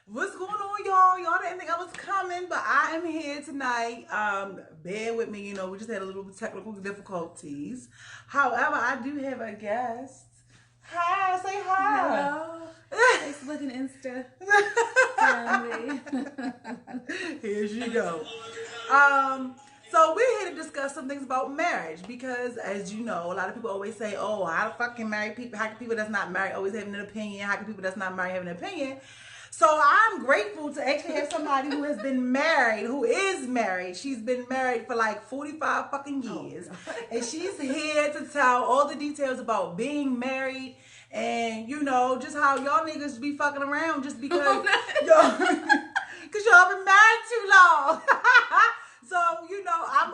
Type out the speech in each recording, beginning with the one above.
What's going on, y'all? Y'all didn't think I was coming, but I am here tonight. Bear with me, we just had a little technical difficulties. However, I do have a guest. Hi, say hi. Hello. Facebook and Insta family. Here she go. So we're here to discuss some things about marriage because, as you know, a lot of people always say, "Oh, how the fucking married people? How can people that's not married always having an opinion? How can people that's not married have an opinion?" So I'm grateful to actually have somebody who has been married, who is married. She's been married for like 45 fucking years, and she's here to tell all the details about being married. And just how y'all niggas be fucking around just because y'all been married too long. So,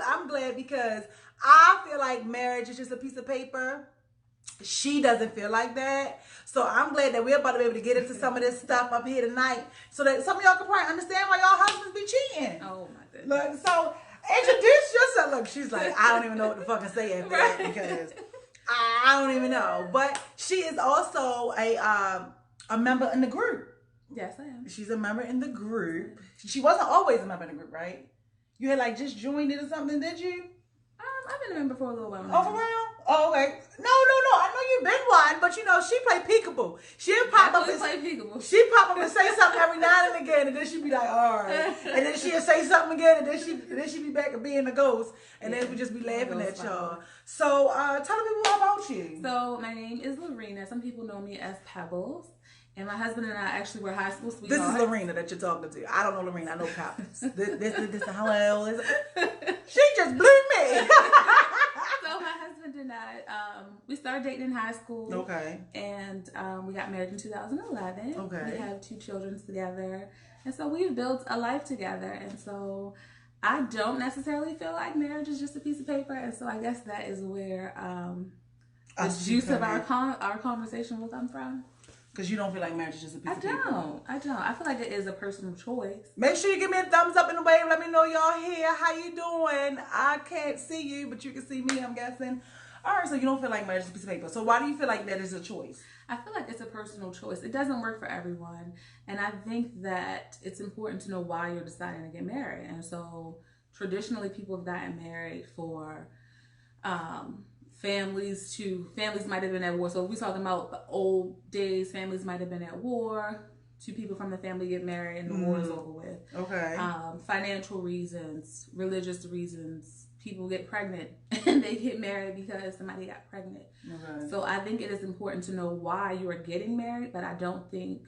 I'm glad because I feel like marriage is just a piece of paper. She doesn't feel like that. So I'm glad that we're about to be able to get into some of this stuff up here tonight so that some of y'all can probably understand why y'all husbands be cheating. Oh my goodness. Look, so introduce yourself. Look, she's like, I don't even know what to fucking say after that because I don't even know. But she is also a member in the group. Yes, I am. She's a member in the group. She wasn't always a member in the group, right? You had like just joined it or something, did you? I've been a member for a little while now. Oh, for real? Oh, okay. No. I know you've been one, but she play peekaboo. She'll pop up and play peekaboo. She pop up and say something every now and again, and then she be like, all right. And then she'll say something again, and then she be back and being a ghost, and then we just be laughing at y'all. So tell the people about you. So my name is Lorena. Some people know me as Pebbles. And my husband and I actually were high school sweethearts. This is Lorena that you're talking to. I don't know Lorena. I know Pebbles. this hello. She just blew me. So my husband and I, we started dating in high school. Okay. And we got married in 2011. Okay. We have 2 children together. And so we've built a life together. And so I don't necessarily feel like marriage is just a piece of paper. And so I guess that is where the juice of our conversation will come from. Because you don't feel like marriage is just a piece of paper. I don't. I feel like it is a personal choice. Make sure you give me a thumbs up in the wave. Let me know y'all here. How you doing? I can't see you, but you can see me, I'm guessing. All right, so you don't feel like marriage is a piece of paper. So why do you feel like that is a choice? I feel like it's a personal choice. It doesn't work for everyone. And I think that it's important to know why you're deciding to get married. And so traditionally people have gotten married for families might have been at war. So if we're talking about the old days, families might have been at war. 2 people from the family get married and the war is over with. Okay. Financial reasons, religious reasons, people get pregnant and they get married because somebody got pregnant. Okay. So I think it is important to know why you are getting married, but I don't think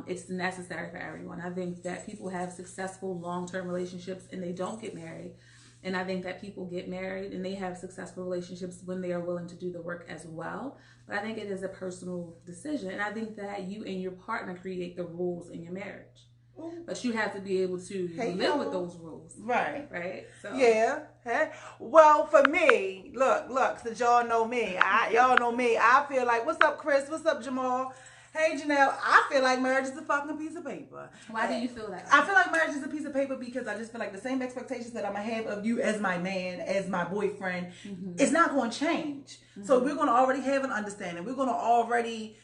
it's necessary for everyone. I think that people have successful long-term relationships and they don't get married. And I think that people get married and they have successful relationships when they are willing to do the work as well. But I think it is a personal decision. And I think that you and your partner create the rules in your marriage. But you have to be able to live with those rules. Right. Right? So. Yeah. Hey. Well, for me, look, since y'all know me, I feel like, what's up, Chris? What's up, Jamal? Hey, Janelle, I feel like marriage is a fucking piece of paper. Why do you feel that? I feel like marriage is a piece of paper because I just feel like the same expectations that I'm going to have of you as my man, as my boyfriend, it's not going to change. So we're going to already have an understanding. We're going to already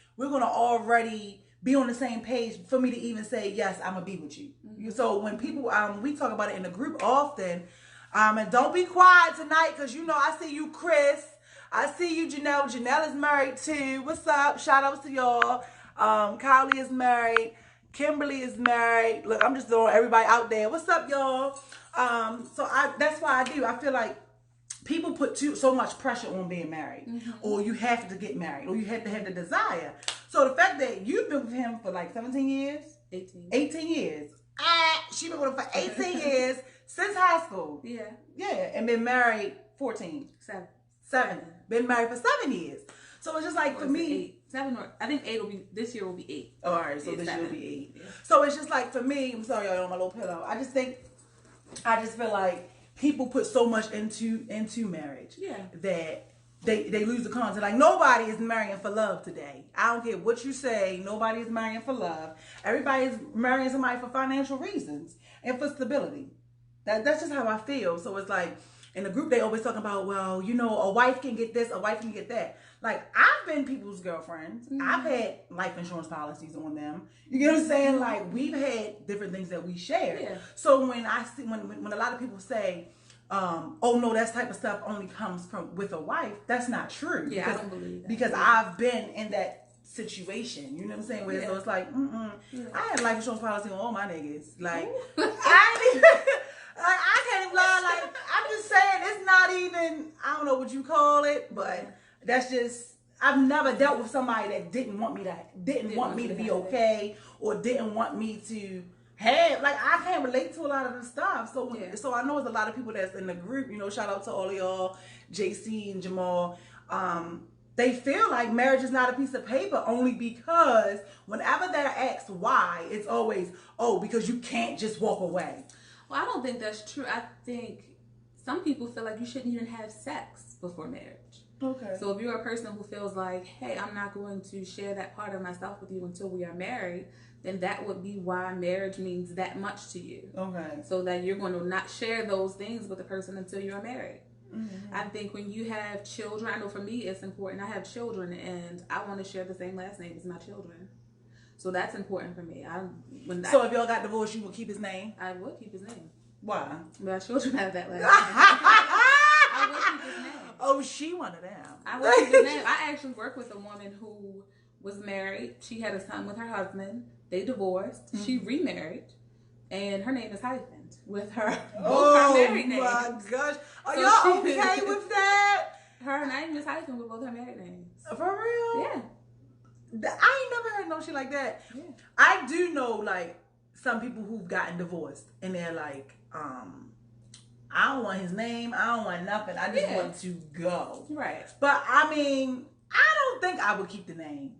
be on the same page for me to even say, yes, I'm going to be with you. So when people, we talk about it in the group often, and don't be quiet tonight because, I see you, Chris. I see you, Janelle. Janelle is married too. What's up? Shout outs to y'all. Kylie is married. Kimberly is married. Look, I'm just throwing everybody out there. What's up, y'all? That's why I do. I feel like people put so much pressure on being married, or you have to get married, or you have to have the desire. So the fact that you've been with him for like 17 years, 18 years. She's been with him for 18 years since high school. Yeah, and been married 14. 7. Been married for 7 years. So it's just like for me. 8. 7 or I think 8 will be this year will be 8. Oh, all right, so this year will be 8. Yeah. So it's just like for me. I'm sorry, y'all, on my little pillow. I just feel like people put so much into marriage. Yeah. That they lose the concept. Like nobody is marrying for love today. I don't care what you say. Nobody is marrying for love. Everybody is marrying somebody for financial reasons and for stability. That's just how I feel. So it's like in the group they always talk about, well, a wife can get this, a wife can get that. Like, I've been people's girlfriends. I've had life insurance policies on them. You get what I'm saying? Like, we've had different things that we share. Yeah. So when I see, when a lot of people say, oh no, that type of stuff only comes from with a wife, that's not true. Yeah, I don't believe that. Because I've been in that situation. You know what I'm saying? Where so it's like, I had life insurance policy on all my niggas. Like, I ain't even, like, I can't even lie. Like, I'm just saying, it's not even, I don't know what you call it, but that's just, I've never dealt with somebody that didn't want me to be okay, or didn't want me to have, like, I can't relate to a lot of the stuff. So, so I know there's a lot of people that's in the group, you know, shout out to all of y'all, JC and Jamal. They feel like marriage is not a piece of paper only because whenever they're asked why, it's always, oh, because you can't just walk away. Well, I don't think that's true. I think some people feel like you shouldn't even have sex before marriage. Okay. So if you're a person who feels like, hey, I'm not going to share that part of myself with you until we are married, then that would be why marriage means that much to you. Okay. So that you're going to not share those things with the person until you're married. I think when you have children, I know for me it's important. I have children and I want to share the same last name as my children. So that's important for me. So if y'all got divorced, you would keep his name? I would keep his name. Why? My children have that last name. I would keep his name. Oh, she one of them. I would keep his name. I actually worked with a woman who was married. She had a son with her husband. They divorced. She remarried. And her name is hyphened with her both her married names. Oh my gosh. Are y'all okay with that? Her name is hyphened with both her married names. For real? Yeah. I ain't never heard no shit like that. Yeah. I do know, like, some people who've gotten divorced and they're like, I don't want his name. I don't want nothing. I just want to go. Right. But I mean, I don't think I would keep the name.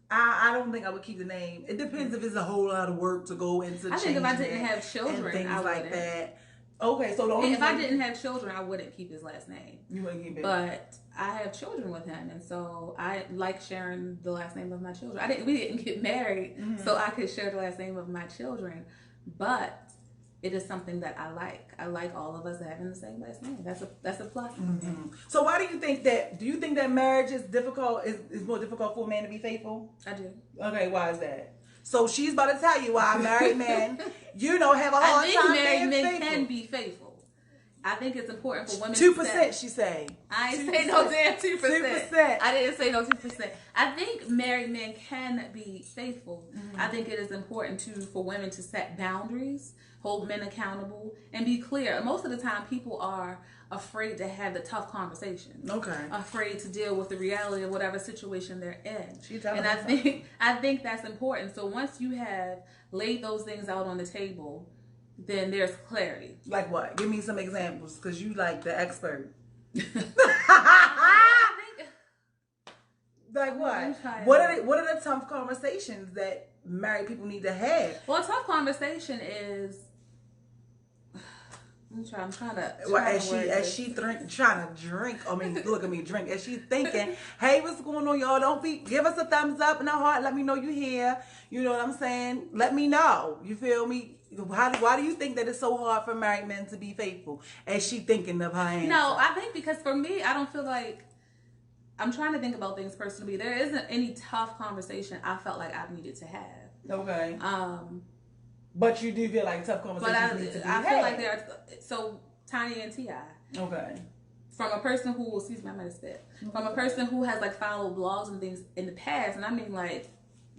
I don't think I would keep the name. It depends if it's a whole lot of work to go into. I think if I didn't have children, and things I like wouldn't. that. Okay, so the only if I didn't have children, I wouldn't keep his last name. You wouldn't keep it. But I have children with him, and so I like sharing the last name of my children. We didn't get married, so I could share the last name of my children. But it is something that I like. I like all of us having the same last name. That's a plus. So why do you think that? Do you think that marriage is difficult? Is more difficult for a man to be faithful? I do. Okay, why is that? So she's about to tell you why married men, have a hard time being faithful. Married men can be faithful. I think it's important for women. 2%, she say. I ain't say no damn 2%. 2%. I didn't say no 2%. I think married men can be faithful. I think it is important for women to set boundaries, hold men accountable, and be clear. Most of the time, people are afraid to have the tough conversations. Okay. Afraid to deal with the reality of whatever situation they're in. And I think that's important. So once you have laid those things out on the table, then there's clarity. Like what? Give me some examples, because you like the expert. Like what? What are the tough conversations that married people need to have? Well, a tough conversation is. I'm trying to. As she trying to drink. I mean, look at me drink. As she's thinking, hey, what's going on, y'all? Give us a thumbs up and a heart. Let me know you here. You know what I'm saying? Let me know. You feel me? Why do you think that it's so hard for married men to be faithful? As she thinking of her answer. No, I think because for me, I don't feel like. I'm trying to think about things personally. There isn't any tough conversation I felt like I've needed to have. Okay. But you do feel like tough conversations need to be had. I feel like there are. So, Tanya and T.I. Okay. From a person who, excuse me, I might have spit. From a person who has like followed blogs and things in the past, and I mean like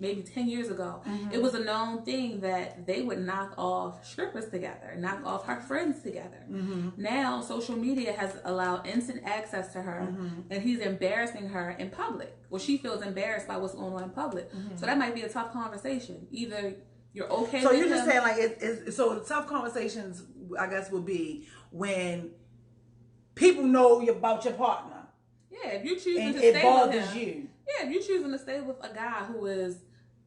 maybe 10 years ago, it was a known thing that they would knock off strippers together, knock off her friends together. Now, social media has allowed instant access to her, and he's embarrassing her in public. Well, she feels embarrassed by what's going on in public. So that might be a tough conversation. Either you're okay so with you're just him, saying like so the tough conversations, I guess, would be when people know about your partner. Yeah, if you're choosing and to stay it bothers with him, you. Yeah, if you're choosing to stay with a guy who is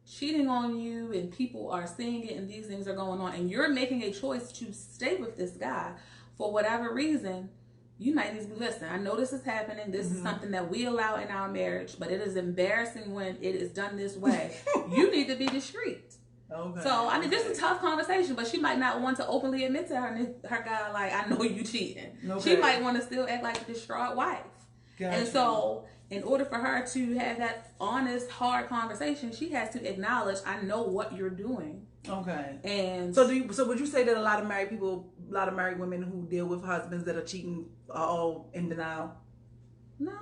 cheating on you and people are seeing it and these things are going on and you're making a choice to stay with this guy for whatever reason, you might need to be listening. I know this is happening. This is something that we allow in our marriage, but it is embarrassing when it is done this way. You need to be discreet. Okay. So, I mean, this is a tough conversation, but she might not want to openly admit to her guy, like, I know you cheating. Okay. She might want to still act like a distraught wife. Gotcha. And so, in order for her to have that honest, hard conversation, she has to acknowledge, I know what you're doing. Okay. And so would you say that a lot of married women who deal with husbands that are cheating are all in denial? No.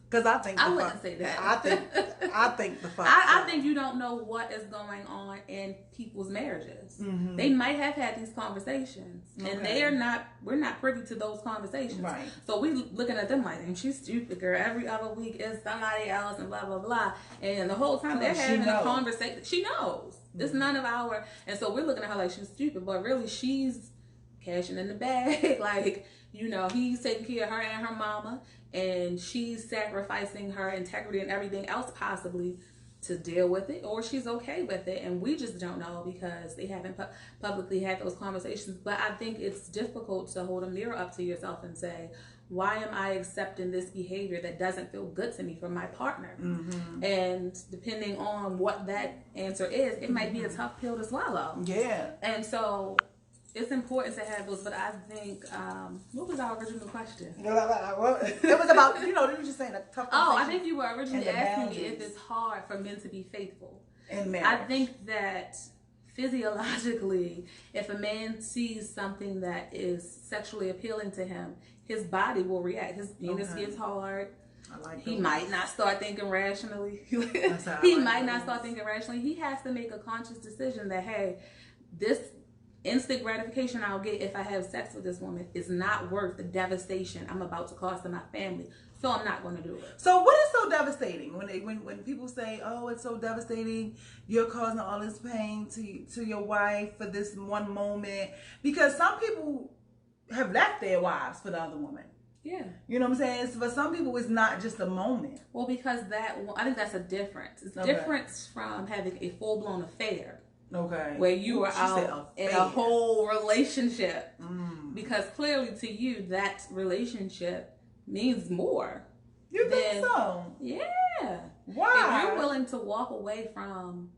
Because I wouldn't say that. I think the fuck. I think you don't know what is going on in people's marriages. Mm-hmm. They might have had these conversations, and we're not privy to those conversations. Right. So we looking at them like, she's stupid, girl. Every other week is somebody else, and blah blah blah. And the whole time they're having a conversation, she knows. Mm-hmm. It's none of our. And so we're looking at her like she's stupid, but really she's cashing in the bag. Like, he's taking care of her and her mama, and she's sacrificing her integrity and everything else possibly to deal with it, or she's okay with it, and we just don't know because they haven't publicly had those conversations. But I think it's difficult to hold a mirror up to yourself and say, why am I accepting this behavior that doesn't feel good to me from my partner? Mm-hmm. And depending on what that answer is, it might be a tough pill to swallow. Yeah. And so it's important to have those, but I think, what was our original question? It was about, you were just saying a tough conversation. Oh, I think you were originally asking me if it's hard for men to be faithful. In marriage. I think that physiologically, if a man sees something that is sexually appealing to him, his body will react. His penis gets hard. He might not start thinking rationally. He might not start thinking rationally. He has to make a conscious decision that, hey, this instant gratification I'll get if I have sex with this woman is not worth the devastation I'm about to cause to my family. So I'm not going to do it. So what is so devastating when people say, "Oh, it's so devastating. You're causing all this pain to your wife for this one moment," because some people have left their wives for the other woman. Yeah. You know what I'm saying? For some people, it's not just a moment. Well, because I think that's a difference. It's a difference from having a full-blown affair. Okay. Where you are out in a whole relationship. Mm. Because clearly to you, that relationship means more. You think so? Yeah. Why? If you're willing to walk away from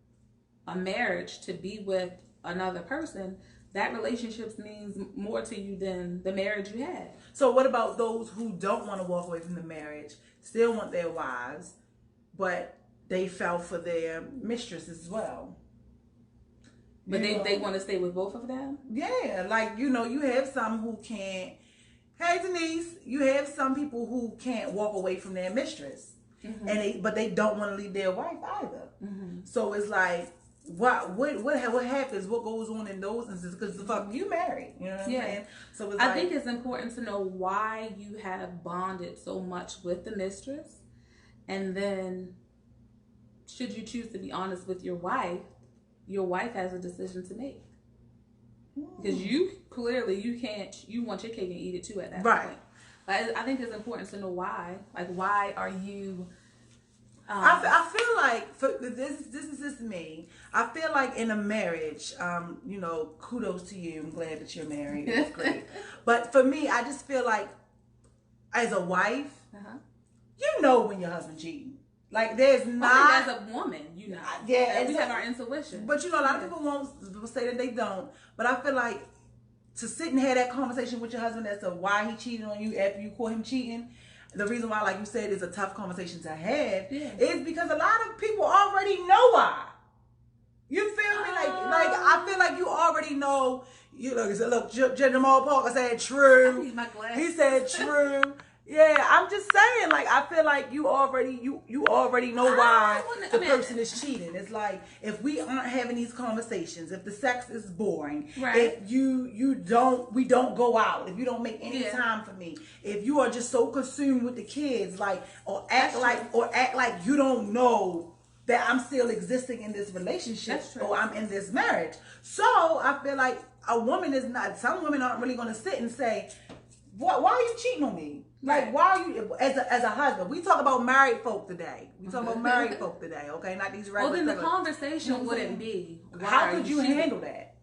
a marriage to be with another person, that relationship means more to you than the marriage you had. So what about those who don't want to walk away from the marriage, still want their wives, but they fell for their mistress as well? But they want to stay with both of them? Yeah, like, you have some who can't. Hey, Denise, you have some people who can't walk away from their mistress. Mm-hmm. But they don't want to leave their wife either. Mm-hmm. So it's like, what happens? What goes on in those instances? Because the fuck, you married. You know what I'm saying? So it's I think it's important to know why you have bonded so much with the mistress. And then, should you choose to be honest with your wife has a decision to make. Because you want your cake and eat it too at that point. I think it's important to know why. Like, why are you... I feel like, this is just me. I feel like in a marriage, kudos to you. I'm glad that you're married. It's great. But for me, I just feel like, as a wife, you know when your husband cheating. Like, there's not... as a woman, Yeah. We have our intuition. But, a lot of people will say that they don't. But I feel like to sit and have that conversation with your husband as to why he cheated on you after you caught him cheating, the reason why, like you said, is a tough conversation to have is because a lot of people already know why. You feel me? Like I feel like you already know. Look, Jamal Parker said true. I need my glass. He said true. Yeah, I'm just saying, like, I feel like you already know why the person is cheating. It's like, if we aren't having these conversations, if the sex is boring, if we don't go out, if you don't make any time for me, if you are just so consumed with the kids, or act like you don't know that I'm still existing in this relationship or I'm in this marriage. So I feel like some women aren't really going to sit and say, why are you cheating on me? Like, why are you, as a husband? We talk about married folk today. Okay? Not these regular. Well, then the conversation wouldn't be, how could you handle that?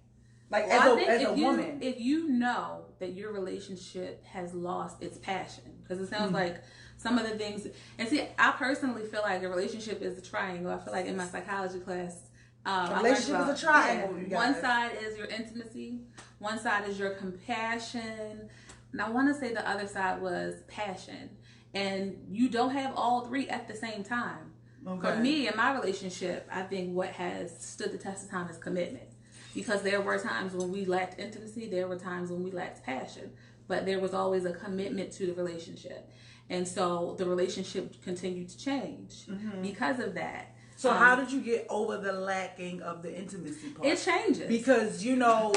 Like, as a woman. If you know that your relationship has lost its passion, because it sounds like some of the things, and see, I personally feel like a relationship is a triangle. I feel like in my psychology class, a relationship is a triangle. One side is your intimacy, one side is your compassion. And I want to say the other side was passion. and you don't have all three at the same time. Okay. For me, in my relationship, I think what has stood the test of time is commitment. Because there were times when we lacked intimacy, there were times when we lacked passion, but there was always a commitment to the relationship. And so the relationship continued to change because of that. So how did you get over the lacking of the intimacy part? It changes. Because, you know...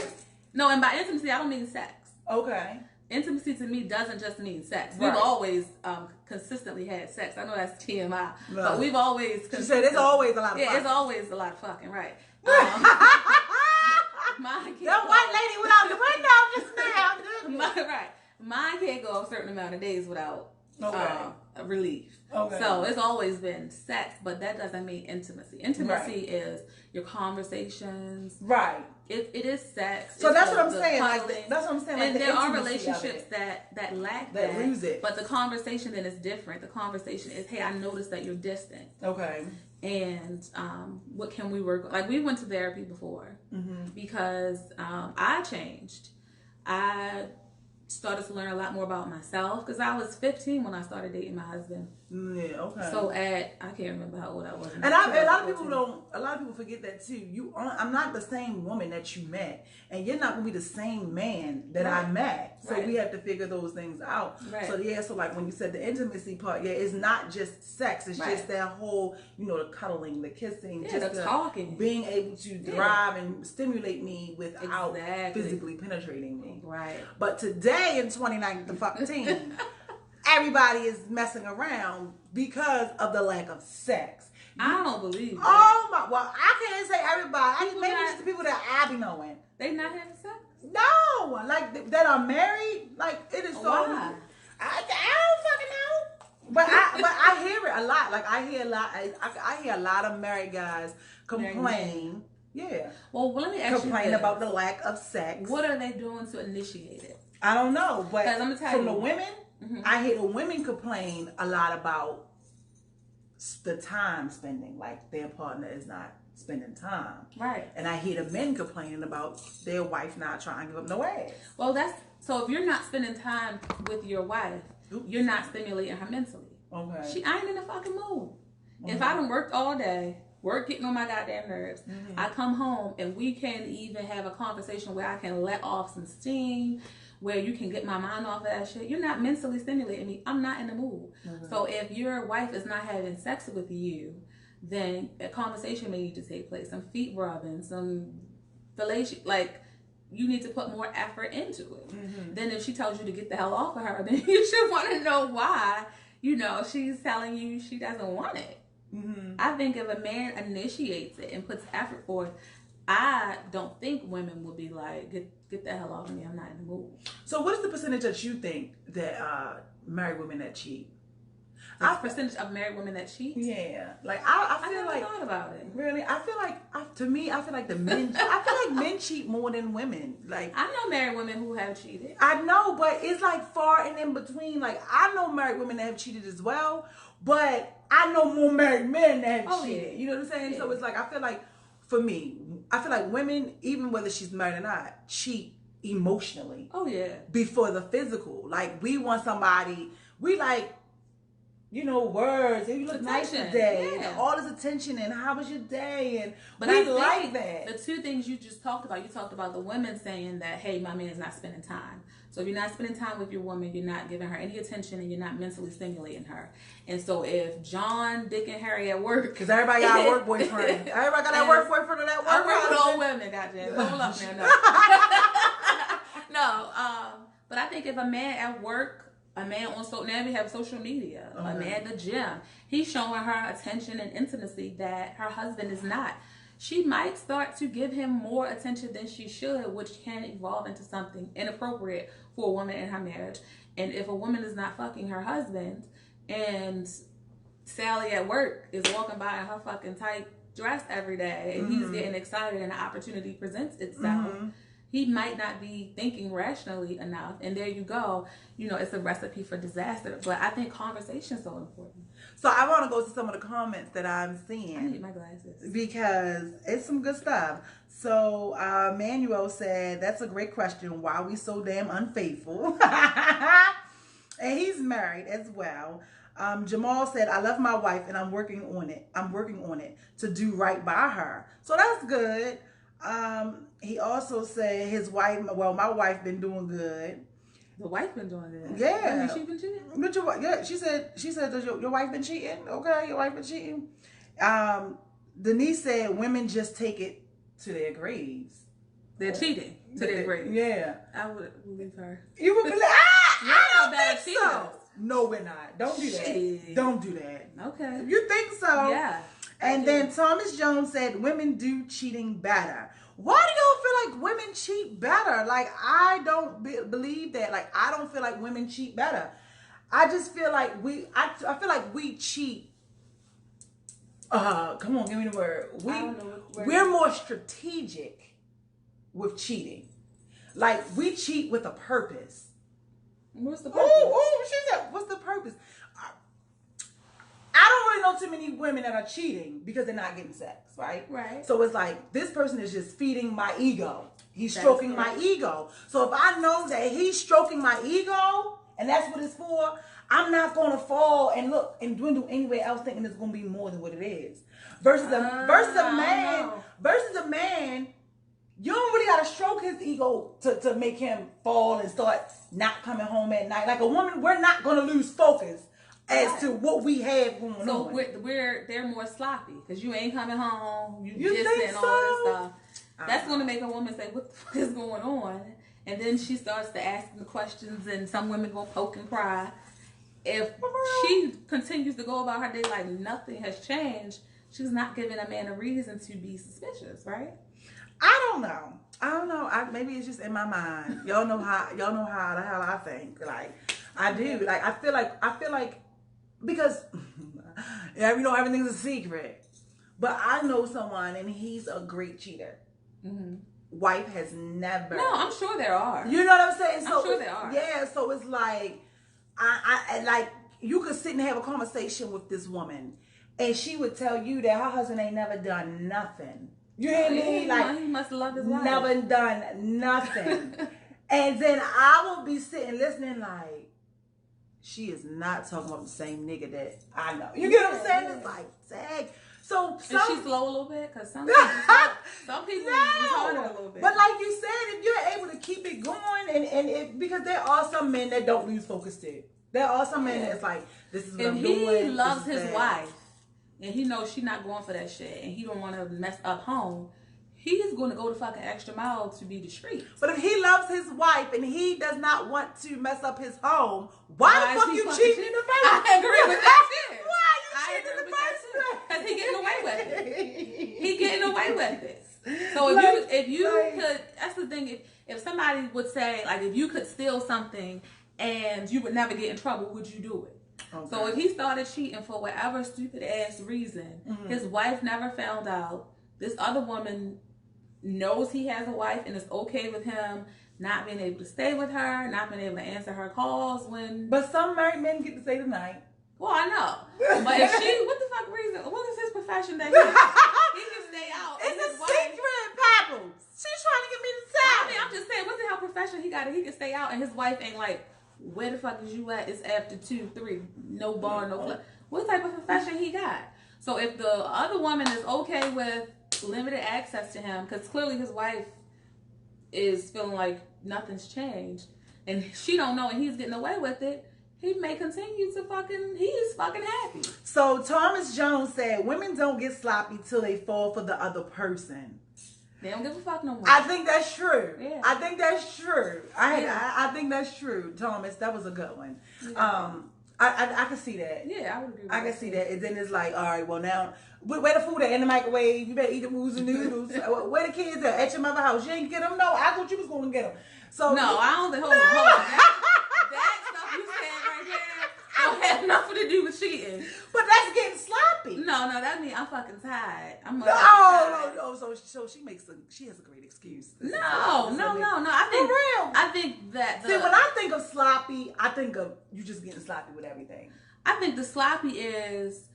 No, and by intimacy, I don't mean sex. Okay. Intimacy to me doesn't just mean sex. We've always consistently had sex. I know that's TMI, but we've always... She said there's always a lot of fucking. Yeah, it's always a lot of fucking, right. That white lady went out the window just now. Right. Mine can't go a certain amount of days without relief. Okay. So it's always been sex, but that doesn't mean intimacy. Intimacy is your conversations. Right. It is sex. So that's what I'm saying. Like, that's what I'm saying. Like, and there are relationships that lack that lose it. But the conversation then is different. The conversation is, hey, I noticed that you're distant. Okay. And what can we work on? Like, we went to therapy before because I changed. I started to learn a lot more about myself because I was 15 when I started dating my husband. Yeah, okay. So I can't remember how old I was. And a lot of people forget that too. I'm not the same woman that you met, and you're not gonna be the same man that I met. So we have to figure those things out. Right. So like when you said the intimacy part, it's not just sex. It's just that whole, the cuddling, the kissing, just the talking, being able to drive and stimulate me without physically penetrating me. Right. But today in 2019, everybody is messing around because of the lack of sex. I don't believe that. Oh my! Well, I can't say everybody. Maybe just the people that I be knowing. They not having sex? No, like that are married. Like it is so. Why? I don't fucking know. But I hear it a lot. Like I hear a lot. I hear a lot of married guys complain. Yeah. Well, let me ask complain about the lack of sex. What are they doing to initiate it? I don't know, but I'm gonna tell from you. the women, I hear the women complain a lot about the time spending, like their partner is not spending time. Right. And I hear the men complaining about their wife not trying to give up no ass. Well, so if you're not spending time with your wife, you're not stimulating her mentally. Okay. I ain't in the fucking mood. If I done worked all day, work getting on my goddamn nerves, I come home and we can't even have a conversation where I can let off some steam, where you can get my mind off of that shit. You're not mentally stimulating me. I'm not in the mood. So if your wife is not having sex with you, then a conversation may need to take place. Some feet rubbing, some fellatio, like you need to put more effort into it. Then if she tells you to get the hell off of her, then you should want to know why, she's telling you she doesn't want it. I think if a man initiates it and puts effort forth, I don't think women would be like, get the hell off of me, I'm not in the mood. So what is the percentage that you think that married women that cheat? The percentage of married women that cheat? Yeah. Like I feel never like thought about it. Really? I feel like to me, I feel like men cheat more than women. Like I know married women who have cheated. I know, but it's like far and in between. Like I know married women that have cheated as well, but I know more married men that have cheated. Yeah. You know what I'm saying? Yeah. So it's like I feel like for me, I feel like women, even whether she's married or not, cheat emotionally. Oh yeah. Before the physical. Like we want somebody, we like, words. And you look nice today. And all this attention and how was your day? And but we I like that. The two things you just talked about, you talked about the women saying that, hey, my man is not spending time. So if you're not spending time with your woman, you're not giving her any attention and you're not mentally stimulating her. And so if John, Dick, and Harry at work... Because everybody got a work boyfriend. Everybody got that work boyfriend or that work I work with old women, goddamn. Hold up now, no. But I think if a man at work, a man now we have social media, a man at the gym, he's showing her attention and intimacy that her husband is not. She might start to give him more attention than she should, which can evolve into something inappropriate for a woman in her marriage. And if a woman is not fucking her husband and Sally at work is walking by in her fucking tight dress every day and he's getting excited and the opportunity presents itself, he might not be thinking rationally enough. And there you go. It's a recipe for disaster. But I think conversation is so important. So I want to go to some of the comments that I'm seeing. I need my glasses. Because it's some good stuff. So Manuel said, that's a great question. Why are we so damn unfaithful? And he's married as well. Jamal said, I love my wife and I'm working on it. I'm working on it to do right by her. So that's good. He also said his wife, well, my wife been doing good. The wife been doing good. Yeah. She been cheating? But yeah, she said, does your wife been cheating? Okay, your wife been cheating. Denise said, women just take it to their graves. They're cheating to their graves. Yeah. I would believe her. You would believe, I don't think think so. so. No, we're not. Don't do that. Shit. Don't do that. Okay. You think so? Yeah. And then Thomas Jones said, women do cheating better. Why do y'all feel like women cheat better? Like, I don't believe that. Like, I don't feel like women cheat better. I just feel like I feel like we cheat. Come on, give me the word. We're more strategic with cheating. Like, we cheat with a purpose. What's the purpose? She said, what's the purpose? I don't really know too many women that are cheating because they're not getting sex, right? Right. So it's like, this person is just feeding my ego. He's stroking my ego. So if I know that he's stroking my ego, and that's what it's for, I'm not going to fall and look and dwindle anywhere else thinking it's going to be more than what it is. Versus a man, you don't really got to stroke his ego to make him fall and start not coming home at night. Like a woman, we're not going to lose focus as to what we have going on. So they're more sloppy because you ain't coming home. You just think and all this stuff. That's going to make a woman say, what the fuck is going on? And then she starts to ask the questions, and some women go poke and cry. If she continues to go about her day like nothing has changed, she's not giving a man a reason to be suspicious, right? I don't know. Maybe it's just in my mind. Y'all know how the hell I think. Like, I do. Like, I feel like because everything's a secret. But I know someone and he's a great cheater. Mm-hmm. Wife has never. No, I'm sure there are. You know what I'm saying? So I'm sure there are. Yeah, so it's like I like you could sit and have a conversation with this woman and she would tell you that her husband ain't never done nothing. You hear me? Like, he must love his wife. Never done nothing. And then I will be sitting listening like, she is not talking about the same nigga that I know. You get what I'm saying? It's like, dang. So is she slow a little bit? Because some people retarded a little bit. But like you said, if you're able to keep it going, because there are some men that don't lose focus too. There are some men that's like, this is what I'm doing. If he loves his wife, and he knows she's not going for that shit, and he don't want to mess up home, he's going to go the fucking extra mile to be discreet. But if he loves his wife and he does not want to mess up his home, why the fuck you cheating in the first place? I agree with that shit. Why are you cheating in the first place? Because he getting away with it. He getting away with it. So if you could, that's the thing. If somebody would say, like, if you could steal something and you would never get in trouble, would you do it? Okay. So if he started cheating for whatever stupid ass reason, his wife never found out, this other woman knows he has a wife and is okay with him not being able to stay with her, not being able to answer her calls when. But some married men get to stay the night. Well, I know. But if what the fuck reason? What is his profession that he can stay out? It's a secret, Pebbles. She's trying to get me to tell. I mean, I'm just saying, what's the hell profession he got? He can stay out and his wife ain't like, where the fuck is you at? It's after 2, 3, no bar, no club. What type of profession he got? So if the other woman is okay with limited access to him, because clearly his wife is feeling like nothing's changed, and she don't know, and he's getting away with it, he may continue to he is fucking happy. So Thomas Jones said, women don't get sloppy till they fall for the other person. They don't give a fuck no more. I think that's true. Yeah. I think that's true. I think that's true, Thomas. That was a good one. Yeah. I can see that. Yeah, I would agree with I can see that. And then it's like, all right, well now, where the food at? In the microwave. You better eat the noodles and noodles. Where the kids at? At your mother's house. You ain't get them? No, I thought you was going to get them. So no, I don't think, hold on. That stuff you said right there don't have nothing to do with cheating. But that's getting sloppy. No, that means I'm fucking tired. I'm No. So she has a great excuse. No. I think, for real. I think that see, when I think of sloppy, I think of you just getting sloppy with everything. I think the sloppy is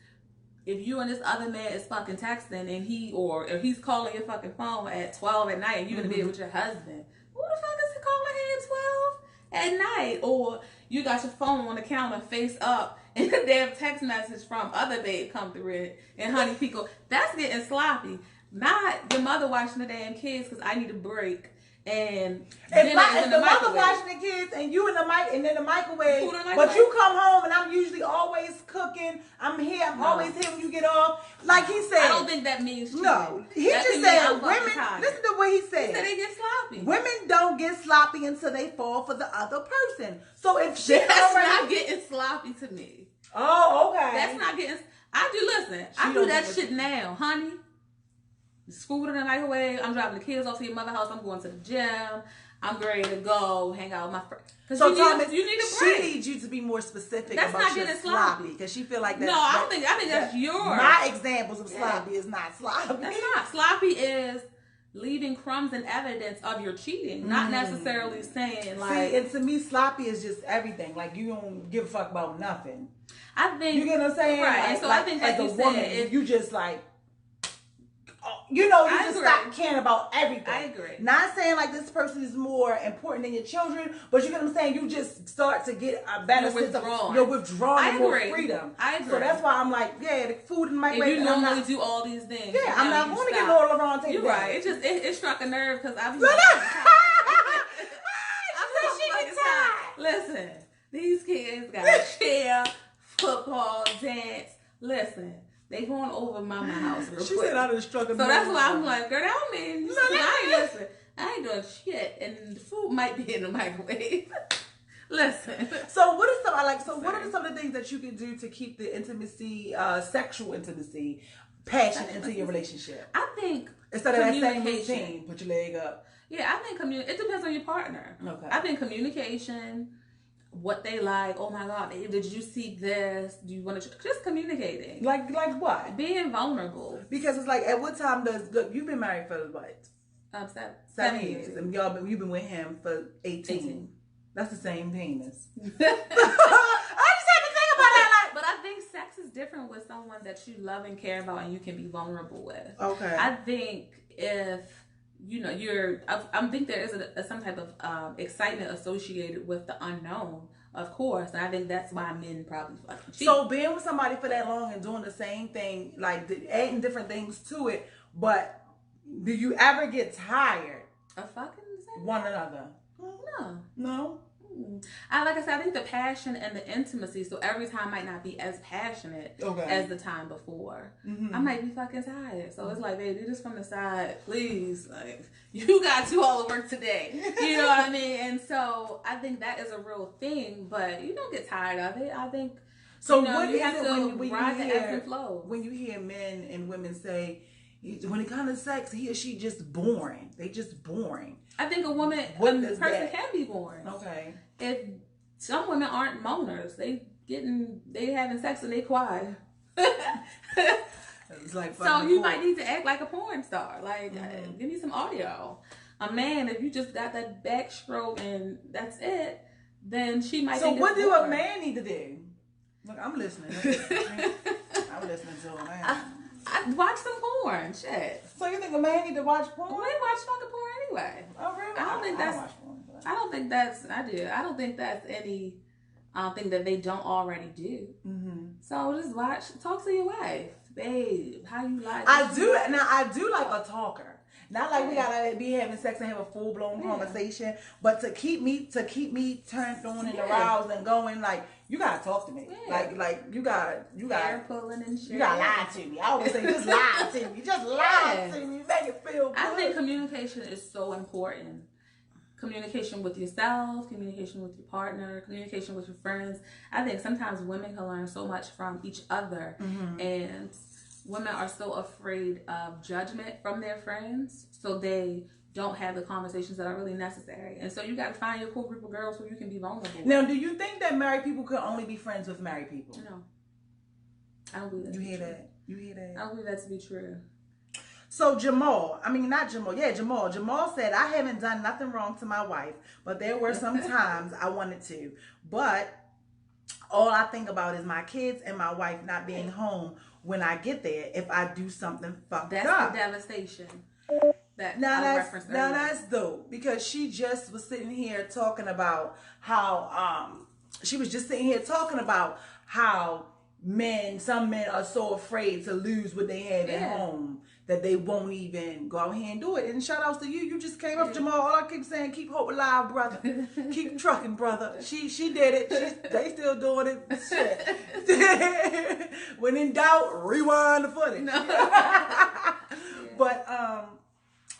if you and this other man is fucking texting and if he's calling your fucking phone at 12 at night and you're gonna be with your husband. Who the fuck is he calling here at 12? at night, or you got your phone on the counter face up and a damn text message from other babe come through it and honey pico. That's getting sloppy. Not your mother watching the damn kids because I need a break. And if the mother watching the kids and you in the microwave, but you come home and I'm usually always cooking. I'm always here when you get off. Like he said, I don't think that means cheating. No. He just said women. Listen to what he said. He said they get sloppy. Women don't get sloppy until they fall for the other person. So if that's not getting sloppy to me. Oh, okay. That's not getting. I do that shit now, honey. Food in the microwave. I'm driving the kids off to your mother's house. I'm going to the gym. I'm ready to go hang out with my friends. So Thomas, you need a break. She needs you to be more specific. That's about not getting sloppy because she feel like that. No, I think that's yours. My examples of sloppy is not sloppy. That's not sloppy. Is leaving crumbs and evidence of your cheating, not necessarily saying like. See, and to me, sloppy is just everything. Like you don't give a fuck about nothing. I think you get what I'm saying, right? Like, and so like, I think, as like a woman, if you just like. You just stop caring about everything. I agree. Not saying like this person is more important than your children, but you get what I'm saying? You just start to get a better sense of your withdrawal and more freedom. I agree. So that's why I'm like, the food in the microwave. If you normally do all these things. Yeah, I'm not going to get all around taking. You're right. It struck a nerve because I'm Listen, these kids got cheer, football, dance. Listen. They going over mama house real quick. She said I done struck a nerve. So that's why I'm like, girl, that don't mean I ain't doing shit, and the food might be in the microwave. Listen. So what is what are some of the things that you can do to keep the intimacy, sexual intimacy, passion into your relationship? I think instead of that same routine, put your leg up. Yeah, I think it depends on your partner. Okay. I think communication. What they like. Oh my God, babe, did you see this? Do you want to just communicating? Like what? Being vulnerable. Because it's like, at what time you've been married for what? 7 years, and you've been with him for 18. That's the same penis. I just had to think about that. But I think sex is different with someone that you love and care about, and you can be vulnerable with. Okay. I think if. I think there is some type of excitement associated with the unknown, of course, and I think that's why men probably fucking cheat. So being with somebody for that long and doing the same thing, like adding different things to it, but do you ever get tired of fucking one another? No. Like I said, I think the passion and the intimacy. So every time might not be as passionate as the time before. I might be fucking tired. So it's like, baby, do this from the side, please. Like you got to do all the work today. You know what I mean? And so I think that is a real thing. But you don't get tired of it. I think. So what is have it to when ride you the ebb and flow? When you hear men and women say, when it comes to sex, he or she just boring. They just boring. I think a person can be boring. Okay. If some women aren't moaners, they having sex and they quiet. It's like so you might need to act like a porn star. Like give me some audio. A man, if you just got that backstroke and that's it, then she might. So what do a man need to do? Look, I'm listening. I'm listening to him. I watch some porn. Shit. So you think a man need to watch porn? Well, they watch fucking porn anyway. Oh really? I don't think that's. I don't think that's. I do. I don't think that's any. Thing that they don't already do. So just watch. Talk to your wife, babe. How you like? I do like a talker. Not like we gotta be having sex and have a full blown conversation, but to keep me turned on and aroused and going, like you gotta talk to me, like you got hair pulling and shit. You gotta lie to me. I always say just lie to me, just lie to me, make it feel good. I think communication is so important. Communication with yourself, communication with your partner, communication with your friends. I think sometimes women can learn so much from each other, and women are so afraid of judgment from their friends, so they don't have the conversations that are really necessary. And so you got to find your cool group of girls who you can be vulnerable. Now, do you think that married people could only be friends with married people? No. I don't believe that. You hear that? You hear that? I don't believe that to be true. So Jamal said, I haven't done nothing wrong to my wife, but there were some times I wanted to. But all I think about is my kids and my wife not being home when I get there if I do something fucked up. That's the devastation. that now that's dope, because she just was sitting here talking about how some men are so afraid to lose what they have at home that they won't even go out here and do it. And shout outs to you. You just came up, Jamal. All I keep saying, keep hope alive, brother. Keep trucking, brother. She did it. They still doing it. Shit. When in doubt, rewind the footage. No. But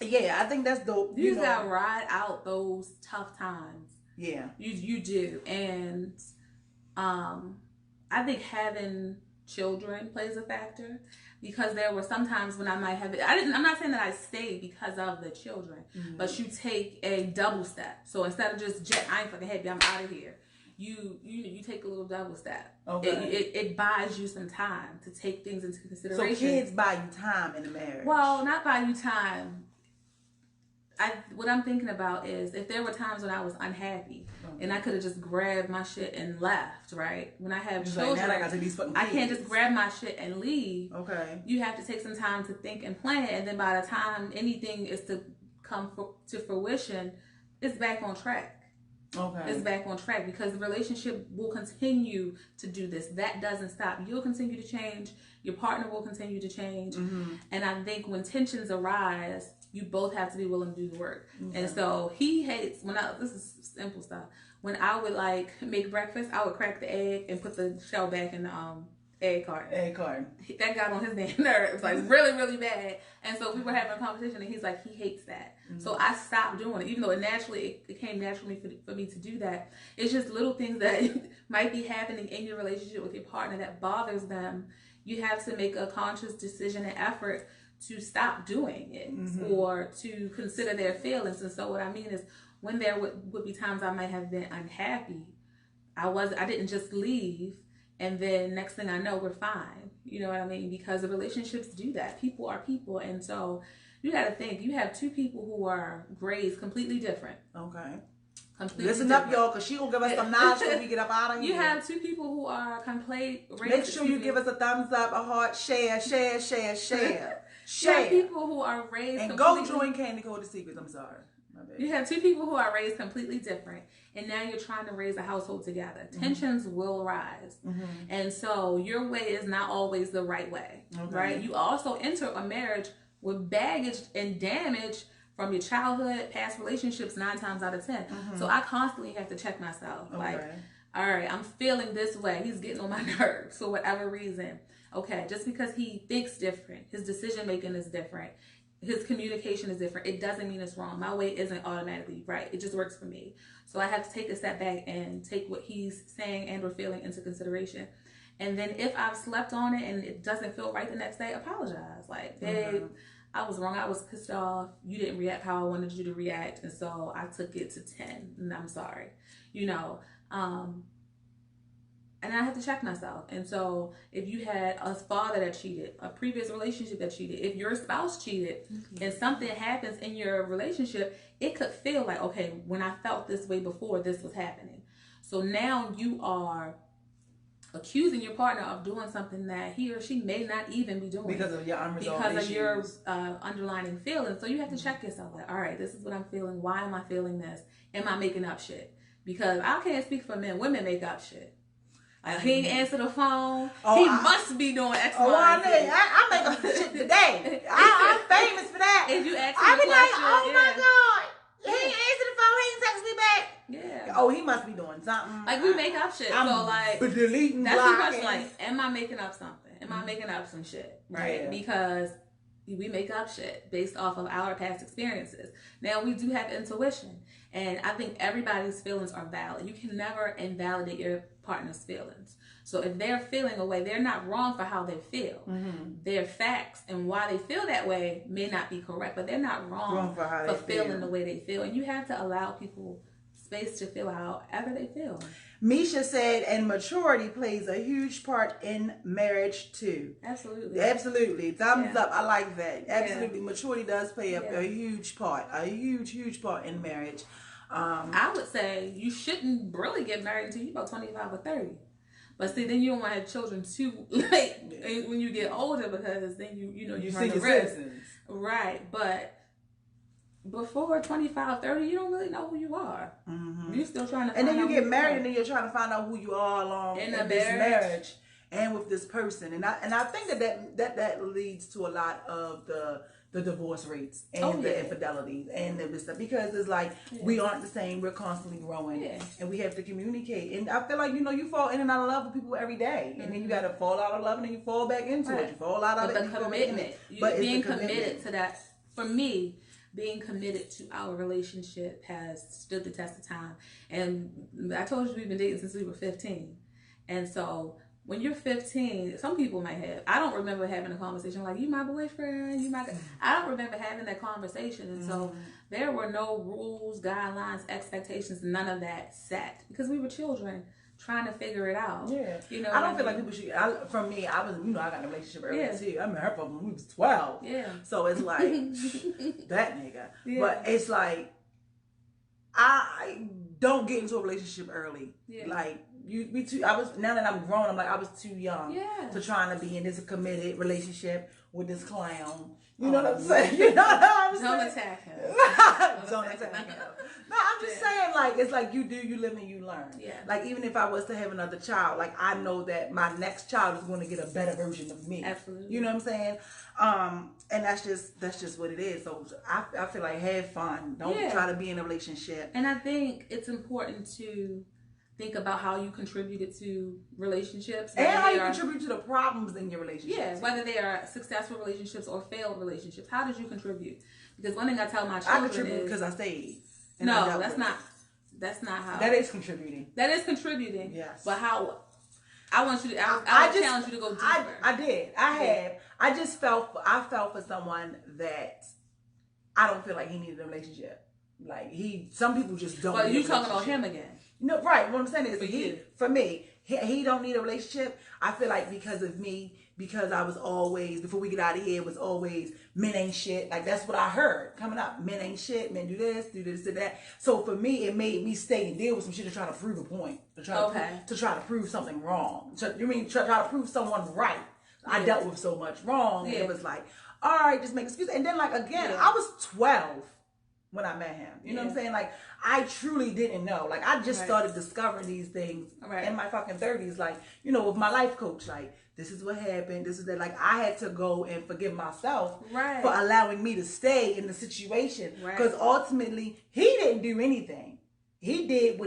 yeah, I think that's dope. You gotta ride out those tough times. Yeah. You do. And I think having children plays a factor, because there were some times when I might have it. I'm not saying that I stayed because of the children, but you take a double step. So instead of just I ain't fucking happy, I'm out of here. You take a little double step. Okay. It buys you some time to take things into consideration. So kids buy you time in a marriage. Well, not buy you time. What I'm thinking about is, if there were times when I was unhappy and I could have just grabbed my shit and left, right? When I have children, like, I can't just grab my shit and leave. Okay. You have to take some time to think and plan, and then by the time anything is to come to fruition, it's back on track. Okay. It's back on track, because the relationship will continue to do this. That doesn't stop. You'll continue to change. Your partner will continue to change. And I think when tensions arise, you both have to be willing to do the work. Okay. And so he hates this is simple stuff. When I would like make breakfast, I would crack the egg and put the shell back in the egg carton. That got on his damn nerves, like really, really bad. And so we were having a conversation, and he's like, he hates that. So I stopped doing it, even though it came naturally for me to do that. It's just little things that might be happening in your relationship with your partner that bothers them. You have to make a conscious decision and effort to stop doing it, or to consider their feelings. And so what I mean is, when there would be times I might have been unhappy, I didn't just leave and then next thing I know we're fine. You know what I mean? Because the relationships do that. People are people. And so you got to think, you have two people who are raised completely different. Okay. Listen up, y'all, because she will give us some knowledge when we get up out of here. You have two people who are Make sure you give us a thumbs up, a heart, share. You have people who are raised and go join Candy Code the Secrets. I'm sorry. You have two people who are raised completely different, and now you're trying to raise a household together. Tensions will arise. And so your way is not always the right way, right? You also enter a marriage with baggage and damage from your childhood, past relationships, 9 times out of 10. So I constantly have to check myself. Like, all right, I'm feeling this way. He's getting on my nerves for whatever reason. Okay, just because he thinks different, his decision making is different, his communication is different, it doesn't mean it's wrong. My way isn't automatically right. It just works for me. So I have to take a step back and take what he's saying and or feeling into consideration. And then if I've slept on it and it doesn't feel right the next day, apologize. Like, babe, I was wrong. I was pissed off. You didn't react how I wanted you to react. And so I took it to 10 and I'm sorry. You know, and I have to check myself. And so if you had a father that cheated, a previous relationship that cheated, if your spouse cheated and something happens in your relationship, it could feel like, okay, when I felt this way before, this was happening. So now you are accusing your partner of doing something that he or she may not even be doing. Because of your unresolved issues. Because of your underlying feelings. So you have to check yourself like, all right, this is what I'm feeling. Why am I feeling this? Am I making up shit? Because I can't speak for men. Women make up shit. Like, he ain't answer the phone. He must be doing X, Y, I make up shit today. I'm famous for that. If you ask me I be like, oh my God, he ain't answer the phone. He ain't text me back. Yeah. Oh, he must be doing something. Like, we make up shit. So like, deleting, that's the question. Like, am I making up something? Am I making up some shit? Right? Yeah. Because we make up shit based off of our past experiences. Now, we do have intuition. And I think everybody's feelings are valid. You can never invalidate your partner's feelings. So if they're feeling a way, they're not wrong for how they feel. Their facts and why they feel that way may not be correct, but they're not wrong for feeling the way they feel. And you have to allow people space to feel however they feel. Misha said, and maturity plays a huge part in marriage too. Absolutely. Thumbs up. I like that. Absolutely. Maturity does play a huge part. A huge part in marriage. I would say you shouldn't really get married until you're about 25 or 30. But see, then you don't want to have children too late when you get older, because then you run the risk. Right. But before 25, 30, you don't really know who you are. You're still trying to find and then you get married, are. and then you're trying to find out who you are along in this marriage and with this person. And I think that leads to a lot of the divorce rates and the infidelities and the stuff, because it's like we aren't the same. We're constantly growing, and we have to communicate. And I feel like you fall in and out of love with people every day, and then you got to fall out of love, and then you fall back into it. You fall out of it. The commitment, being committed to that. For me, being committed to our relationship has stood the test of time. And I told you we've been dating since we were 15, and so. When you're 15, some people might have. I don't remember having a conversation like, you my boyfriend, you my... I don't remember having that conversation. And so there were no rules, guidelines, expectations, none of that set. Because we were children trying to figure it out. Yeah. I don't feel like people should... For me, I was... I got in a relationship earlier too. I met her from when we was 12. Yeah. So it's like, that nigga. Yeah. But it's like, I don't get into a relationship early. Yeah. Like, now that I'm grown, I'm like, I was too young to trying to be in this committed relationship with this clown. You know what I'm saying? You know what I'm saying? Don't attack him. Don't attack him. No, I'm just saying, like, it's like you do, you live and you learn. Yeah. Like, even if I was to have another child, like, I know that my next child is going to get a better version of me. Absolutely. You know what I'm saying? And that's just what it is. So I feel like have fun. Don't try to be in a relationship. And I think it's important to think about how you contributed to relationships. And how you contribute to the problems in your relationships. Yeah, whether they are successful relationships or failed relationships. How did you contribute? Because one thing I tell my children I contribute because I stayed. No, that's not how. That is contributing. That is contributing. Yes. But how... I want you to... I challenge you to go deeper. I did. I have. I just felt for someone that I don't feel like he needed a relationship. Like, some people just don't. But you talking about him again? No, right. What I'm saying is, for me, he don't need a relationship. I feel like because of me, because I was always, before we get out of here, it was always men ain't shit. Like, that's what I heard coming up. Men ain't shit. Men do this, do that. So for me, it made me stay and deal with some shit to try to prove a point. To try to prove something wrong. Try to prove someone right. I dealt with so much wrong. And it was like, all right, just make excuses. And then, like, again, I was 12 when I met him. You know what I'm saying? Like, I truly didn't know. Like, I just started discovering these things in my fucking 30s. Like, with my life coach, like, this is what happened. This is that. Like, I had to go and forgive myself for allowing me to stay in the situation. Because ultimately, he didn't do anything. He did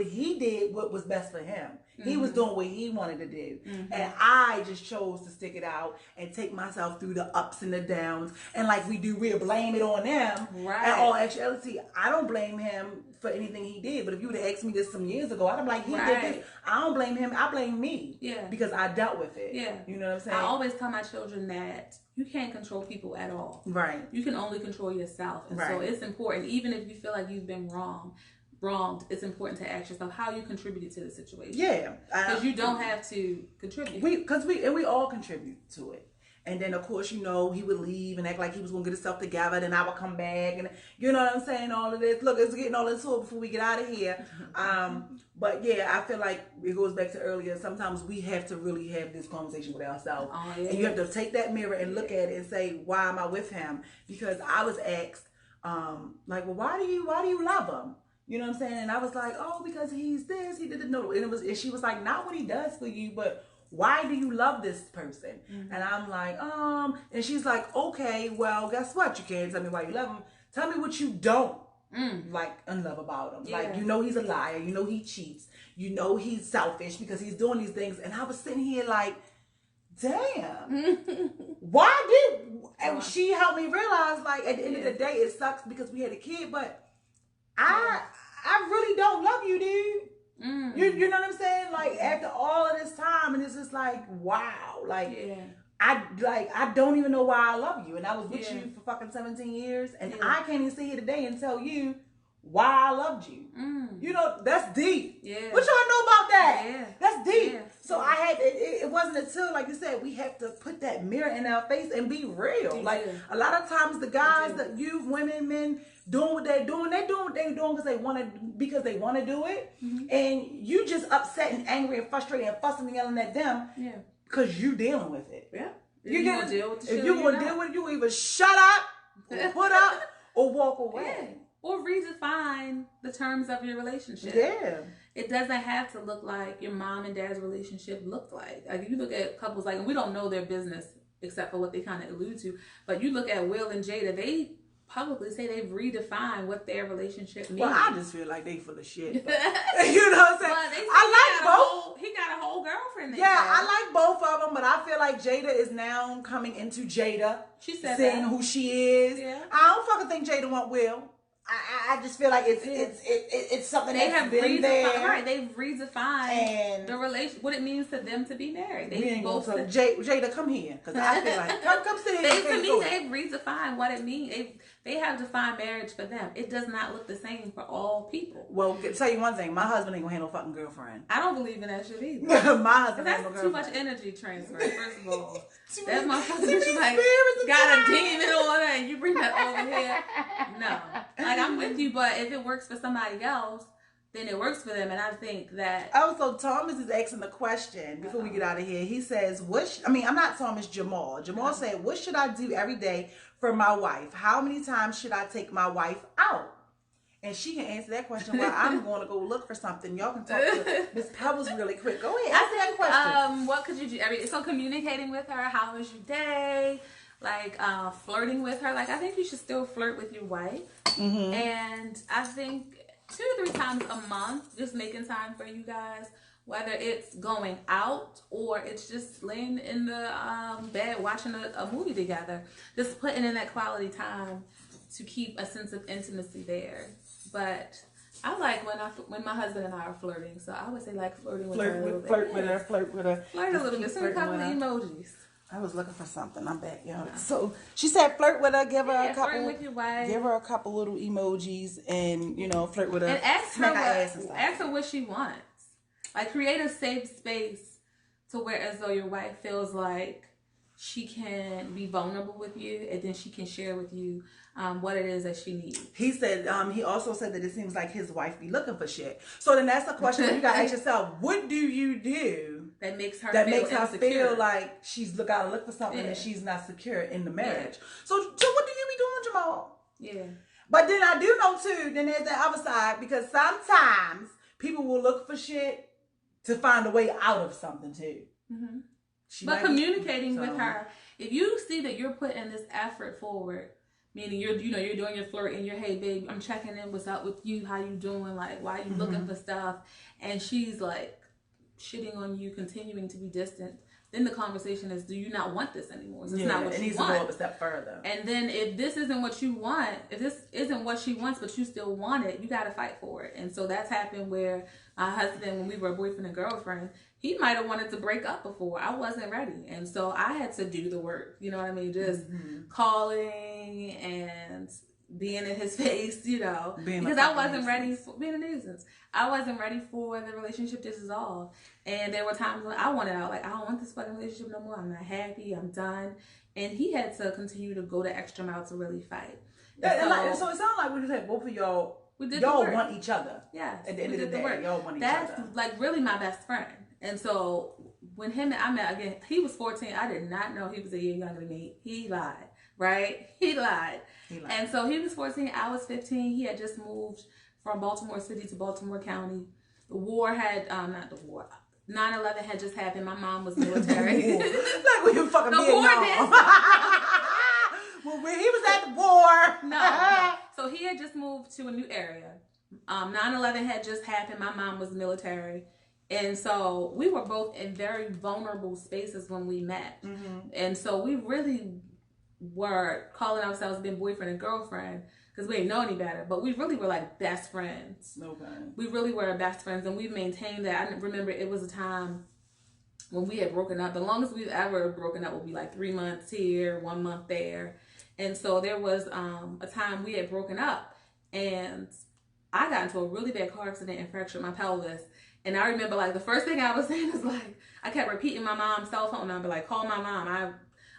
what was best for him. He was doing what he wanted to do. And I just chose to stick it out and take myself through the ups and the downs. And like we'll blame it on them. Right. And all actuality, I don't blame him for anything he did. But if you would have asked me this some years ago, I'd be like, he did this. I don't blame him. I blame me. Yeah. Because I dealt with it. Yeah. You know what I'm saying? I always tell my children that you can't control people at all. Right. You can only control yourself. And so it's important, even if you feel like you've been wronged, it's important to ask yourself how you contributed to the situation. Yeah. Because you don't have to contribute. We all contribute to it. And then, of course, he would leave and act like he was going to get himself together. Then I would come back. And you know what I'm saying? All of this. Look, it's getting all into it before we get out of here. But, yeah, I feel like it goes back to earlier. Sometimes we have to really have this conversation with ourselves. Oh, yeah. And you have to take that mirror and look at it and say, why am I with him? Because I was asked, like, well, why do you love him? You know what I'm saying? And I was like, oh, because he's this, he didn't know. And she was like, not what he does for you, but why do you love this person? And I'm like, and she's like, okay, well, guess what? You can't tell me why you love him. Tell me what you don't like and love about him. Yeah. Like, he's a liar. He cheats. He's selfish because he's doing these things. And I was sitting here like, damn. And she helped me realize, like, at the end of the day, it sucks because we had a kid, but I really don't love you, dude. You know what I'm saying? Like, after all of this time, and it's just like, wow. Like, I don't even know why I love you. And I was with you for fucking 17 years, and I can't even sit here today and tell you why I loved you. That's deep. Yeah. What y'all know about that? Yeah. That's deep. Yeah. So I had, it wasn't until, like you said, we have to put that mirror in our face and be real. Like, a lot of times the guys that you, women, men, doing what they're doing because they want to do it. And you just upset and angry and frustrated and fussing and yelling at them because you dealing with it. Yeah. You're going to deal with it, you either shut up or put up or walk away. or redefine the terms of your relationship. Yeah. It doesn't have to look like your mom and dad's relationship looked like. Like, you look at couples, like, and we don't know their business except for what they kind of allude to, but you look at Will and Jada, they publicly say they've redefined what their relationship means. Well, I just feel like they full of shit. But, you know what I'm saying? Well, they say I like both. He got a whole girlfriend. Yeah, I like both of them, but I feel like Jada is now coming into Jada. She said saying that. who she is. Yeah. I don't fucking think Jada want Will. I just feel like it's something they that's have been there. Right, they've redefined and the relation, what it means to them to be married. They we ain't both gonna Jada, come here, because I feel like come sit here. To me, they've redefined what it means. They have defined marriage for them. It does not look the same for all people. Well, I'll tell you one thing, my husband ain't gonna have no fucking girlfriend. I don't believe in that shit either. My husband ain't no That's girlfriend. too much energy transfer. First of all, that motherfucker too like got a demon on her, and you bring that over here. No, like, I'm with you, but if it works for somebody else, then it works for them. And I think that also Thomas is asking the question before we get out of here. He says, I'm not Thomas, Jamal. Jamal said, what should I do every day for my wife? How many times should I take my wife out? And she can answer that question while I'm going to go look for something. Y'all can talk to Miss Pebbles really quick. Go ahead, answer that question. What could you do? So communicating with her, how was your day? Like, flirting with her. Like, I think you should still flirt with your wife. Mm-hmm. And I think 2 to 3 times a month, just making time for you guys, whether it's going out or it's just laying in the bed watching a movie together, just putting in that quality time to keep a sense of intimacy there. But I like when my husband and I are flirting, so I would say, like, flirting with her a little bit. Flirt with her. Flirt a little bit. Send a couple of emojis. I was looking for something. I'm back, y'all. So she said, flirt with her, give her a couple. Flirt with your wife. Give her a couple little emojis, and flirt with her. And ask smack her ass and her, stuff. ask her what she wants. Like, create a safe space to where, as though your wife feels like she can be vulnerable with you, and then she can share with you what it is that she needs. He said, he also said that it seems like his wife be looking for shit. So then that's the question you gotta ask yourself: what do you do that makes her feel like she's gotta look for something and she's not secure in the marriage? Yeah. So what do you be doing, Jamal? Yeah. But then I do know too. Then there's the other side, because sometimes people will look for shit to find a way out of something too. Mm-hmm. But communicating with her, if you see that you're putting this effort forward, meaning you're doing your flirt and you're, hey babe, I'm checking in, what's up with you, how you doing, like, why are you looking for stuff, and she's like shitting on you, continuing to be distant, then the conversation is, do you not want this anymore? Is this not what you want? It needs to go up a step further. And then if this isn't what you want, if this isn't what she wants, but you still want it, you got to fight for it. And so that's happened where my husband, when we were boyfriend and girlfriend, he might have wanted to break up before. I wasn't ready. And so I had to do the work. You know what I mean? Just calling and being in his face, because I wasn't ready for being a nuisance. I wasn't ready for the relationship to dissolve. And there were times when I wanted out, like, I don't want this fucking relationship no more. I'm not happy. I'm done. And he had to continue to go the extra mile to really fight. So it sounds like we just had both of y'all. Y'all want each other. Yeah. At the end of the day, y'all want each other. That's like really my best friend. And so when him and I met again, he was 14. I did not know he was a year younger than me. He lied, right? He lied. And so he was 14. I was 15. He had just moved from Baltimore City to Baltimore County. The war had, not the war. 9/11 had just happened. My mom was military. Like we were fucking the Vietnam. War did. Well, when he was at the war. No. So he had just moved to a new area. 9/11 had just happened. My mom was military. And so we were both in very vulnerable spaces when we met. Mm-hmm. And so we really were calling ourselves being boyfriend and girlfriend because we didn't know any better. But we really were like best friends. Okay. We really were best friends. And we maintained that. I remember it was a time when we had broken up. The longest we've ever broken up would be like 3 months here, 1 month there. And so there was a time we had broken up. And I got into a really bad car accident and fractured my pelvis. And I remember, like, the first thing I was saying is, like, I kept repeating my mom's cell phone number, like, call my mom. I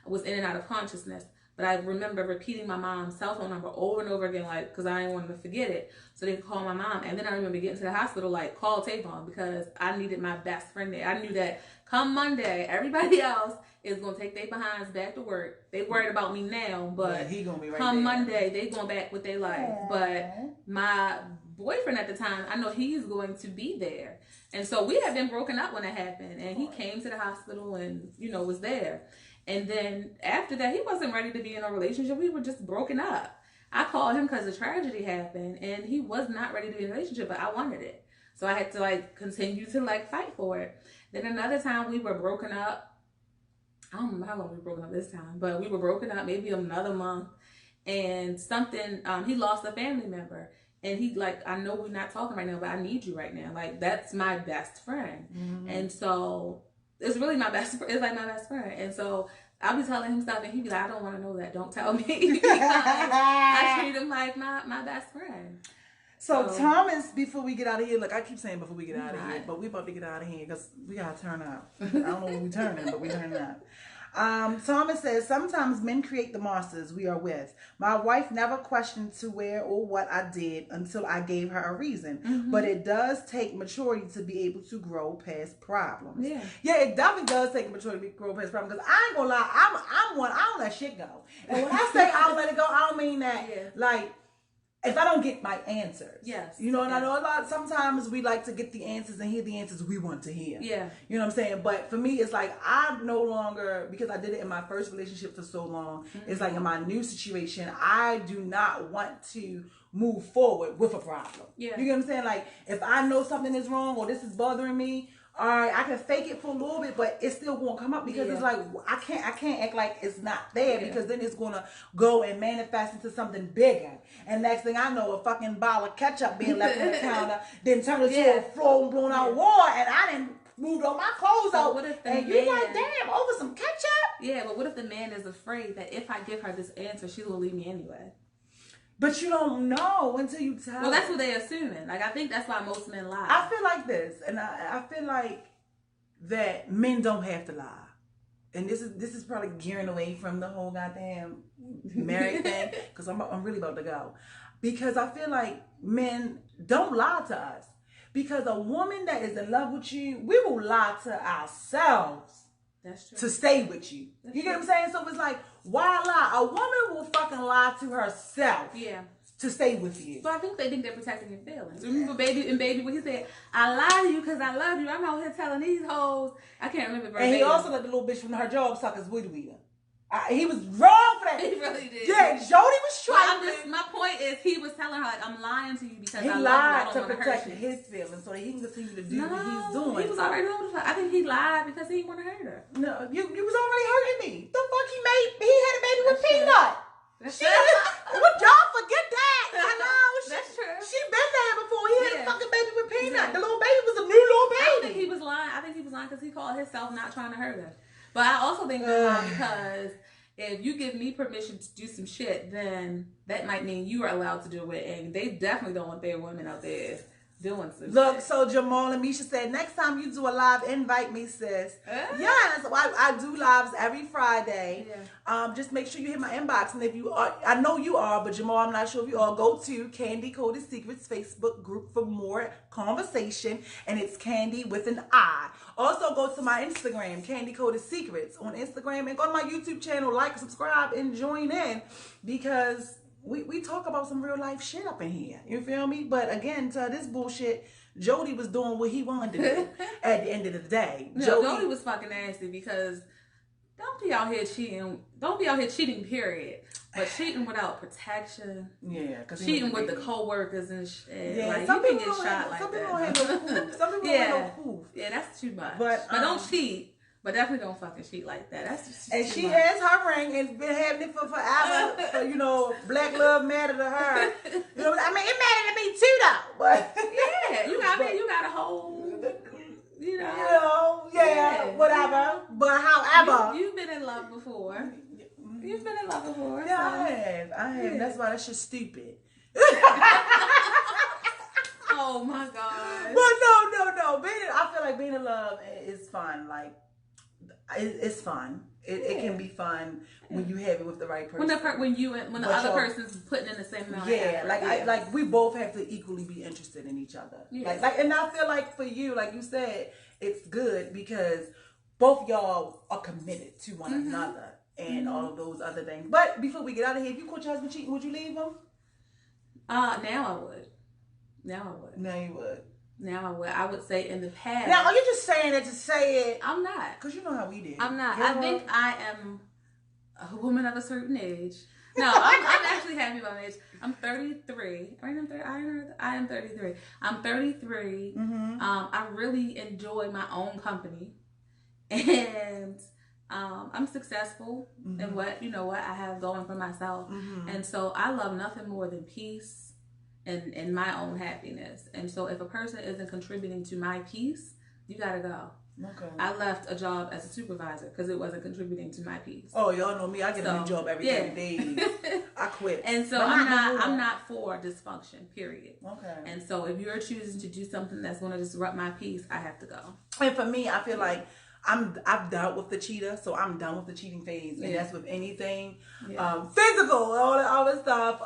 was in and out of consciousness. But I remember repeating my mom's cell phone number over and over again, like, because I didn't want them to forget it. So they could call my mom. And then I remember getting to the hospital, like, call Tavon, because I needed my best friend there. I knew that come Monday, everybody else is going to take their behinds back to work. They worried about me now, but he gonna be right come there. Monday, they going back with their life. Aww. But my boyfriend at the time, I know he's going to be there. And so we had been broken up when it happened. And he came to the hospital and, was there. And then after that, he wasn't ready to be in a relationship. We were just broken up. I called him because the tragedy happened, and he was not ready to be in a relationship, but I wanted it. So I had to, continue to, fight for it. Then another time we were broken up. I don't remember how long we were broken up this time, but we were broken up maybe another month. And something, he lost a family member. And he, I know we're not talking right now, but I need you right now. That's my best friend. Mm-hmm. And so it's really my best friend. It's my best friend. And so I'll be telling him stuff, and he'd be like, I don't want to know that. Don't tell me. Because I treat him like my best friend. So Thomas, before we get out of here, look, I keep saying before we get out of here, but we about to get out of here because we got to turn up. I don't know when we turning, but we turning up. Thomas says, sometimes men create the monsters we are with. My wife never questioned to where or what I did until I gave her a reason. Mm-hmm. But it does take maturity to be able to grow past problems. Yeah, it definitely does take maturity to grow past problems. Because I ain't gonna lie, I'm one, I don't let shit go. And when I say I don't let it go, I don't mean that if I don't get my answers. Yes. And I know sometimes we like to get the answers and hear the answers we want to hear. Yeah. You know what I'm saying? But for me, it's I no longer, because I did it in my first relationship for so long, mm-hmm. It's in my new situation, I do not want to move forward with a problem. Yeah. You get what I'm saying? If I know something is wrong or this is bothering me, all right, I can fake it for a little bit, but it's still going to come up because it's I can't act like it's not there because then it's going to go and manifest into something bigger. And next thing I know, a fucking bottle of ketchup being left on the counter, then turn into a floor blown out war, and I didn't moved all my clothes out. What if and you're damn, over some ketchup? Yeah, but what if the man is afraid that if I give her this answer, she will leave me anyway? But you don't know until you tell. Well, that's what they're assuming. I think that's why most men lie. I feel like this, and I feel like that men don't have to lie. And this is probably gearing away from the whole goddamn married thing, because I'm really about to go. Because I feel like men don't lie to us. Because a woman that is in love with you, we will lie to ourselves. That's true. To stay with you. You get what I'm saying? So it's why lie? A woman will fucking lie to herself. Yeah. To stay with you. So I think they think they're protecting your feelings. Remember baby when he said, I lie to you because I love you. I'm out here telling these hoes. I can't remember verbatim. And he also let the little bitch from her job suck his weed weeder. He was wrong for that. He really did. Yeah, Jody was trying. My point is, he was telling her, I'm lying to you because I love you. He lied to protect his feelings so that he can continue to do what he's doing. He was already doing it. I think he lied because he didn't want to hurt her. No, you was already hurting me. The fuck he had a baby with Peanut. Would y'all forget that? I know. That's true. She been there before. He had a fucking baby with Peanut. The little baby was a new little baby. I don't think he was lying. I think he was lying because he called himself not trying to hurt her. But I also think he's lying because if you give me permission to do some shit, then that might mean you are allowed to do it. And they definitely don't want their women out there doing some shit. So Jamal and Misha said, next time you do a live, invite me, sis. Yes, I do lives every Friday. Yeah. Just make sure you hit my inbox. And if you are, I know you are, but Jamal, I'm not sure if you are, go to Candy Coded Secrets Facebook group for more conversation. And it's Candy with an I. Also, go to my Instagram, Candy Coded Secrets on Instagram. And go to my YouTube channel, like, subscribe, and join in. Because we talk about some real life shit up in here. You feel me? But again, to this bullshit, Jody was doing what he wanted to do at the end of the day. No, Jody was fucking nasty because don't be out here cheating. Don't be out here cheating, period. But cheating without protection. Yeah. Cheating with the co-workers and shit. Yeah, some people get shot like that. Some people don't have no proof. Some people don't have no proof. Yeah, that's too much. But don't cheat. But definitely don't fucking cheat like that. That's just and she has her ring and been having it for forever. So, Black love matter to her. It mattered to me too, though. But yeah, you got a whole, whatever. But however, you've been in love before. You've been in love before. Yeah, so. I have. Yeah. That's why that shit's stupid. Oh my god. But no. I feel like being in love is fun. It's fun. It can be fun when you have it with the right person. When the other person's putting in the same amount. Like we both have to equally be interested in each other. Yeah. Like, and I feel like for you, like you said, it's good because both y'all are committed to one another and all of those other things. But before we get out of here, if you caught your husband cheating, would you leave him? Now I would. Now you would. Now I would. I would say in the past. Now, are you just saying that to say it? I'm not. Because you know how we did. I'm not. I think I am a woman of a certain age. No, I'm actually happy about my age. I'm 33. Right? I am 33. I'm 33. I really enjoy my own company. And I'm successful in what I have going for myself. And so I love nothing more than peace and my own happiness. And so if a person isn't contributing to my peace, you gotta go. Okay. I left a job as a supervisor because it wasn't contributing to my peace. Oh, y'all know me. I get a new job every 30 days. I quit. And so I'm not for dysfunction, period. Okay. And so if you're choosing to do something that's going to disrupt my peace, I have to go. And for me, I feel like I've dealt with the cheater, so I'm done with the cheating phase. And that's with anything physical, all that other stuff.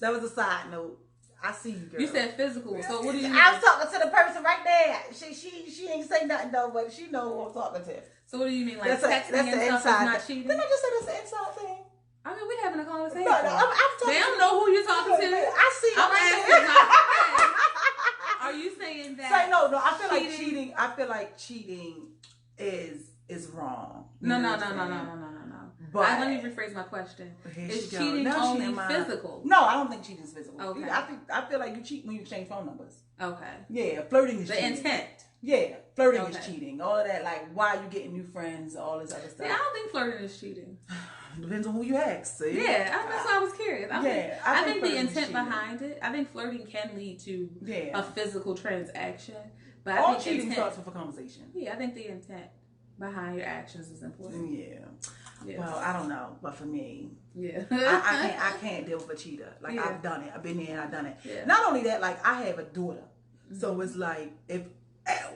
That was a side note. I see you, girl. You said physical, so what do you mean? I was talking to the person right there. She ain't say nothing though, but she know who I'm talking to. So what do you mean, like texting and stuff is not cheating? Didn't I just say that's an inside thing? I mean, we're having a conversation. No, I'm talking. They don't know who you're talking to. I see. I'm asking. Are you saying that? Say no. I feel like cheating. I feel like cheating is wrong. No. But let me rephrase my question. Is cheating only physical? No, I don't think cheating is physical. Okay. I feel like you cheat when you exchange phone numbers. Okay. Yeah, flirting is the cheating. intent. Yeah, flirting is cheating. All of that, like why you getting new friends, all this other stuff. Yeah, I don't think flirting is cheating. Depends on who you ask. See? Yeah, that's why I was curious. I think the intent behind it. I think flirting can lead to a physical transaction, but I think cheating starts with a conversation. Yeah, I think the intent behind your actions is important. Yeah. Well, I don't know, but for me, I can't deal with a cheater. Like I've done it. I've been there and I've done it. Yeah. Not only that, like I have a daughter, so it's like at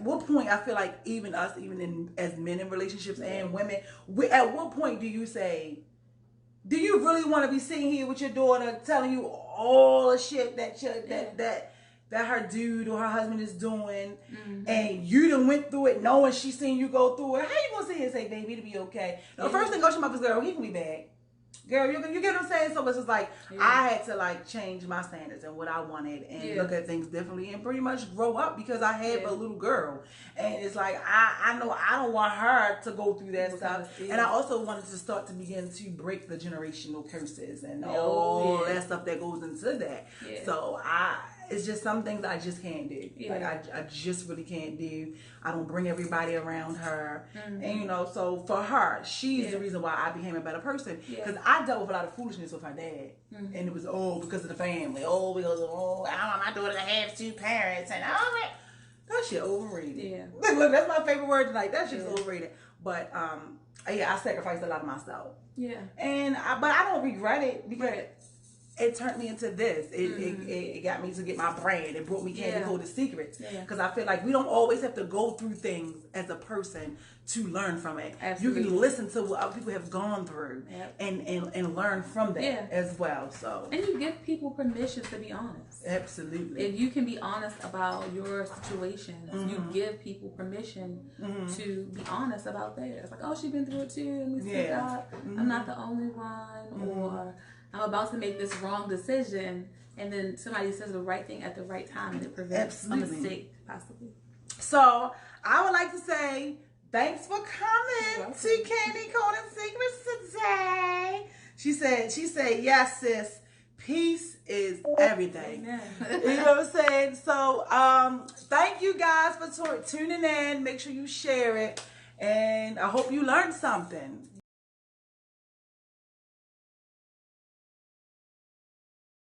what point I feel like even as men in relationships and women, at what point do you say, do you really want to be sitting here with your daughter telling you all the shit that her dude or her husband is doing, and you done went through it knowing she seen you go through it? How you gonna sit here and say, baby, it'll be okay? The first thing goes to my mouth is, girl, he can be bad. Girl, you get what I'm saying? So it's just like, I had to like change my standards and what I wanted and look at things differently and pretty much grow up because I have a little girl. And it's like, I know I don't want her to go through that stuff. And I also wanted to start to begin to break the generational curses and all that stuff that goes into that. Yeah. So it's just some things I just can't do. Yeah. Like I just really can't do. I don't bring everybody around her. And so for her, she's the reason why I became a better person. Because I dealt with a lot of foolishness with her dad. And it was because of the family. I don't want my daughter to have two parents and all that. That shit overrated. Yeah. Look, that's my favorite word tonight. That shit's overrated. But I sacrificed a lot of myself. Yeah. But I don't regret it because it turned me into this. It got me to get my brand. It brought me Candy Coated Secrets. Because I feel like we don't always have to go through things as a person to learn from it. Absolutely. You can listen to what other people have gone through and learn from that as well. So and you give people permission to be honest. Absolutely. If you can be honest about your situations, you give people permission to be honest about theirs. Like, oh, she's been through it too. And we speak up. I'm not the only one. Or I'm about to make this wrong decision, and then somebody says the right thing at the right time, and it prevents a mistake, possibly. So I would like to say thanks for coming to Candy Coated Secrets today. She said, yes, sis. Peace is everything. You know what I'm saying? So thank you guys for tuning in. Make sure you share it, and I hope you learned something.